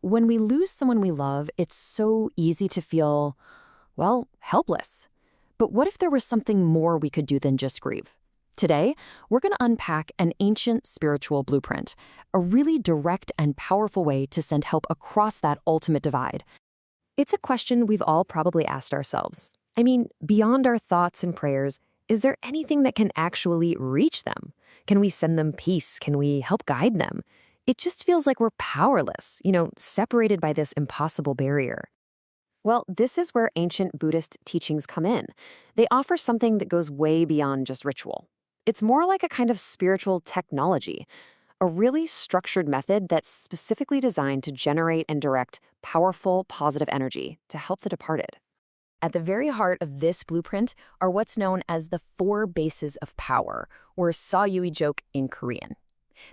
When we lose someone we love, it's so easy to feel, well, helpless. But what if there was something more we could do than just grieve? Today, we're going to unpack an ancient spiritual blueprint, a really direct and powerful way to send help across that ultimate divide. It's a question we've all probably asked ourselves. I mean, beyond our thoughts and prayers, is there anything that can actually reach them? Can we send them peace? Can we help guide them? It just feels like we're powerless, separated by this impossible barrier. Well, this is where ancient Buddhist teachings come in. They offer something that goes way beyond just ritual. It's more like a kind of spiritual technology, a really structured method that's specifically designed to generate and direct powerful, positive energy to help the departed. At the very heart of this blueprint are what's known as the 4 bases of power, or Sawyuijok in Korean.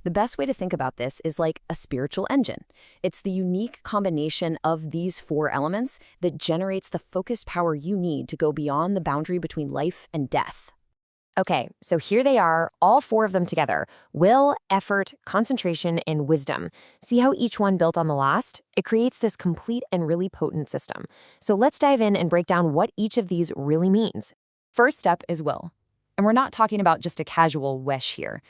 The best way to think about this is like a spiritual engine. It's the unique combination of these 4 elements that generates the focused power you need to go beyond the boundary between life and death. Okay, so here they are, all 4 of them together: will, effort, concentration, and wisdom. See how each one built on the last? It creates this complete and really potent system. So let's dive in and break down what each of these really means. First step is will. And we're not talking about just a casual wish here.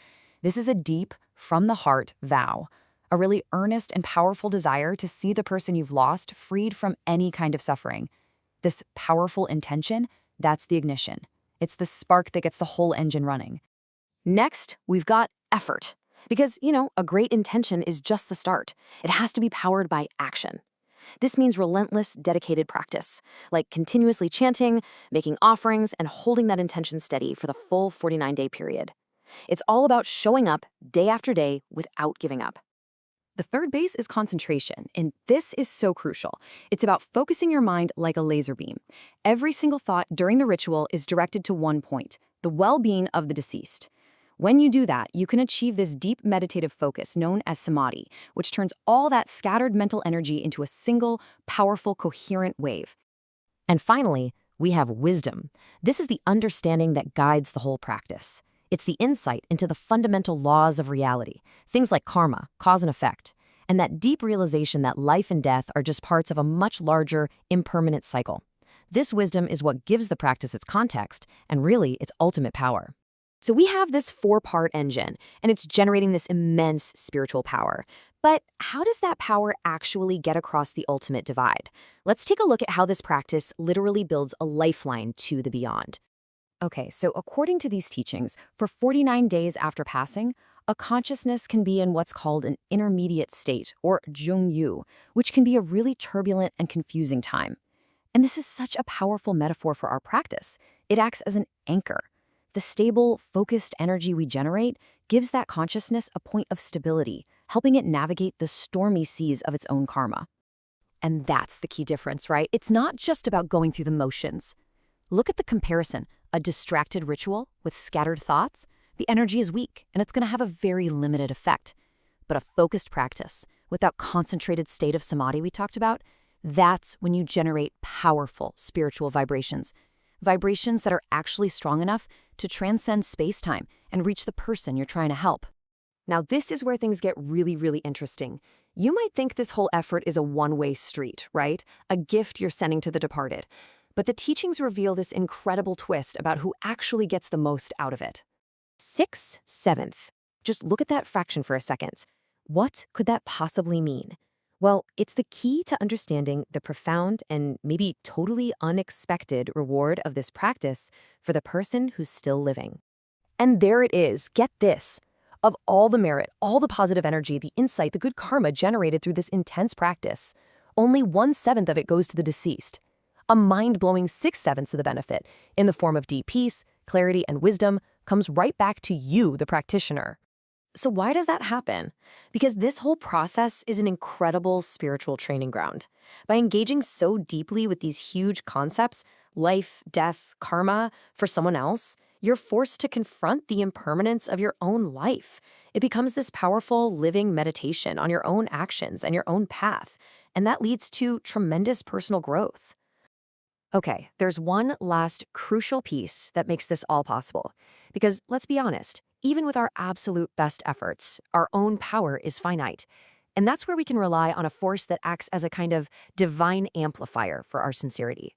This is a deep, from the heart vow, a really earnest and powerful desire to see the person you've lost freed from any kind of suffering. This powerful intention, that's the ignition. It's the spark that gets the whole engine running. Next, we've got effort. Because, a great intention is just the start. It has to be powered by action. This means relentless, dedicated practice, like continuously chanting, making offerings, and holding that intention steady for the full 49-day period. It's all about showing up day after day without giving up. The third base is concentration, and this is so crucial. It's about focusing your mind like a laser beam. Every single thought during the ritual is directed to one point, the well-being of the deceased. When you do that, you can achieve this deep meditative focus known as samādhi, which turns all that scattered mental energy into a single, powerful, coherent wave. And finally, we have wisdom. This is the understanding that guides the whole practice. It's the insight into the fundamental laws of reality, things like karma, cause and effect, and that deep realization that life and death are just parts of a much larger, impermanent cycle. This wisdom is what gives the practice its context and really its ultimate power. So we have this 4-part engine, and it's generating this immense spiritual power. But how does that power actually get across the ultimate divide? Let's take a look at how this practice literally builds a lifeline to the beyond. Okay, so according to these teachings, for 49 days after passing, a consciousness can be in what's called an intermediate state, or jungyu, which can be a really turbulent and confusing time. And this is such a powerful metaphor for our practice. It acts as an anchor. The stable, focused energy we generate gives that consciousness a point of stability, helping it navigate the stormy seas of its own karma. And that's the key difference, right? It's not just about going through the motions. Look at the comparison. A distracted ritual with scattered thoughts, the energy is weak and it's going to have a very limited effect. But a focused practice, with that concentrated state of samādhi we talked about, that's when you generate powerful spiritual vibrations. Vibrations that are actually strong enough to transcend space-time and reach the person you're trying to help. Now, this is where things get really, really interesting. You might think this whole effort is a one-way street, right? A gift you're sending to the departed. But the teachings reveal this incredible twist about who actually gets the most out of it. 6/7. Just look at that fraction for a second. What could that possibly mean? Well, it's the key to understanding the profound and maybe totally unexpected reward of this practice for the person who's still living. And there it is. Get this. Of all the merit, all the positive energy, the insight, the good karma generated through this intense practice, only 1/7 of it goes to the deceased. A mind-blowing 6/7 of the benefit, in the form of deep peace, clarity, and wisdom, comes right back to you, the practitioner. So why does that happen? Because this whole process is an incredible spiritual training ground. By engaging so deeply with these huge concepts, life, death, karma, for someone else, you're forced to confront the impermanence of your own life. It becomes this powerful living meditation on your own actions and your own path, and that leads to tremendous personal growth. Okay, there's one last crucial piece that makes this all possible. Because let's be honest, even with our absolute best efforts, our own power is finite. And that's where we can rely on a force that acts as a kind of divine amplifier for our sincerity.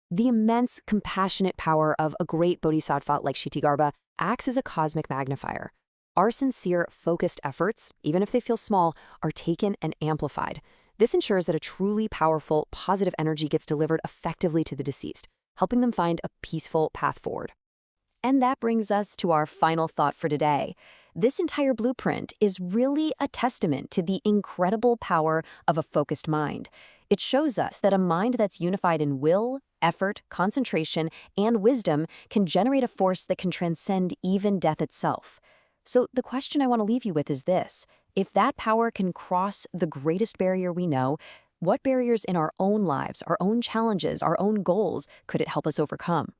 The immense, compassionate power of a great bodhisattva like Kṣitigarbha acts as a cosmic magnifier. Our sincere, focused efforts, even if they feel small, are taken and amplified. This ensures that a truly powerful, positive energy gets delivered effectively to the deceased, helping them find a peaceful path forward. And that brings us to our final thought for today. This entire blueprint is really a testament to the incredible power of a focused mind. It shows us that a mind that's unified in will, effort, concentration, and wisdom can generate a force that can transcend even death itself. So the question I want to leave you with is this. If that power can cross the greatest barrier we know, what barriers in our own lives, our own challenges, our own goals could it help us overcome?